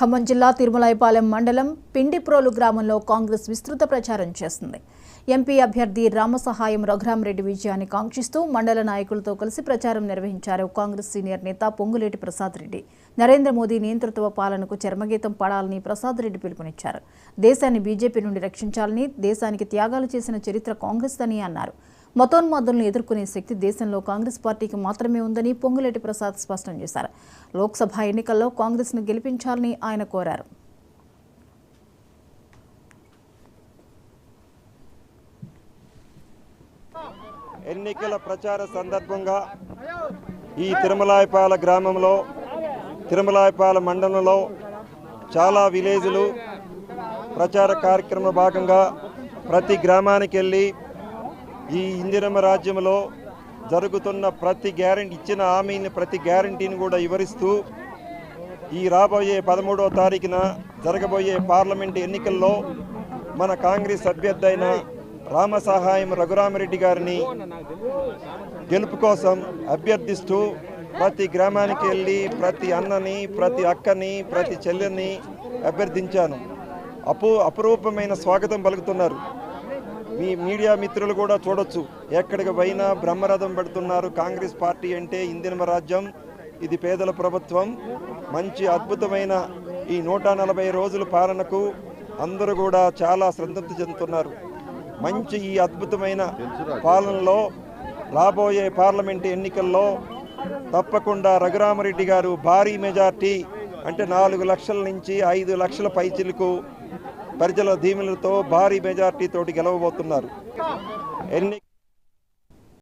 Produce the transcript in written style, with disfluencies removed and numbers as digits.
ఖమ్మం జిల్లా తిరుమలైపాలెం మండలం పిండిప్రోలు గ్రామంలో కాంగ్రెస్ విస్తృత ప్రచారం చేస్తుంది. ఎంపీ అభ్యర్థి రామసహాయం రఘురామరెడ్డి విజయాన్ని కాంక్షిస్తూ మండల నాయకులతో కలిసి ప్రచారం నిర్వహించారు. కాంగ్రెస్ సీనియర్ నేత పొంగులేటి ప్రసాద్ రెడ్డి నరేంద్ర మోదీ నియంతృత్వ పాలనకు చర్మగీతం పాడాలని ప్రసాద్ రెడ్డి పిలుపునిచ్చారు. దేశాన్ని బీజేపీ నుండి రక్షించాలని, దేశానికి త్యాగాలు చేసిన చరిత్ర కాంగ్రెస్ అని అన్నారు. మతోన్మాదులను ఎదుర్కొనే శక్తి దేశంలో కాంగ్రెస్ పార్టీకి మాత్రమే ఉందని పొంగులేటి ప్రసాద్ స్పష్టం చేశారు. లోక్సభ ఎన్నికల్లో కాంగ్రెస్ను గెలిపించాలని ఆయన కోరారు. ఎన్నికల ప్రచార సందర్భంగా ఈ తిరుమలాయపాల గ్రామంలో, తిరుమలాయపాల మండలంలో చాలా విలేజ్లు ప్రచార కార్యక్రమ భాగంగా ప్రతి గ్రామానికి వెళ్ళి ఈ ఇందిరమ్మ రాజ్యంలో జరుగుతున్న ప్రతి గ్యారెంటీ, ఇచ్చిన హామీని ప్రతి గ్యారెంటీని కూడా వివరిస్తూ ఈ రాబోయే 13వ తారీఖున జరగబోయే పార్లమెంట్ ఎన్నికల్లో మన కాంగ్రెస్ అభ్యర్థి అయిన రామసహాయం రఘురామరెడ్డి గారిని గెలుపు కోసం అభ్యర్థిస్తూ ప్రతి గ్రామానికి వెళ్ళి ప్రతి అన్నని, ప్రతి అక్కని, ప్రతి చెల్లెని అభ్యర్థించాను. అపురూపమైన స్వాగతం పలుకుతున్నారు. మీ మీడియా మిత్రులు కూడా చూడొచ్చు, ఎక్కడికి పోయినా బ్రహ్మరథం పెడుతున్నారు. కాంగ్రెస్ పార్టీ అంటే ఇందిరమ్మ రాజ్యం, ఇది పేదల ప్రభుత్వం, మంచి అద్భుతమైన ఈ 140 రోజుల పాలనకు అందరూ కూడా చాలా సంతృప్తి చెందుతున్నారు. మంచి ఈ అద్భుతమైన పాలనలో రాబోయే పార్లమెంటు ఎన్నికల్లో తప్పకుండా రఘురామరెడ్డి గారు భారీ మెజార్టీ అంటే 4 లక్షల నుంచి 5 లక్షల పైచిలకు ప్రజల దీవెనలతో భారీ మెజార్టీ తోటి గెలవబోతున్నారు.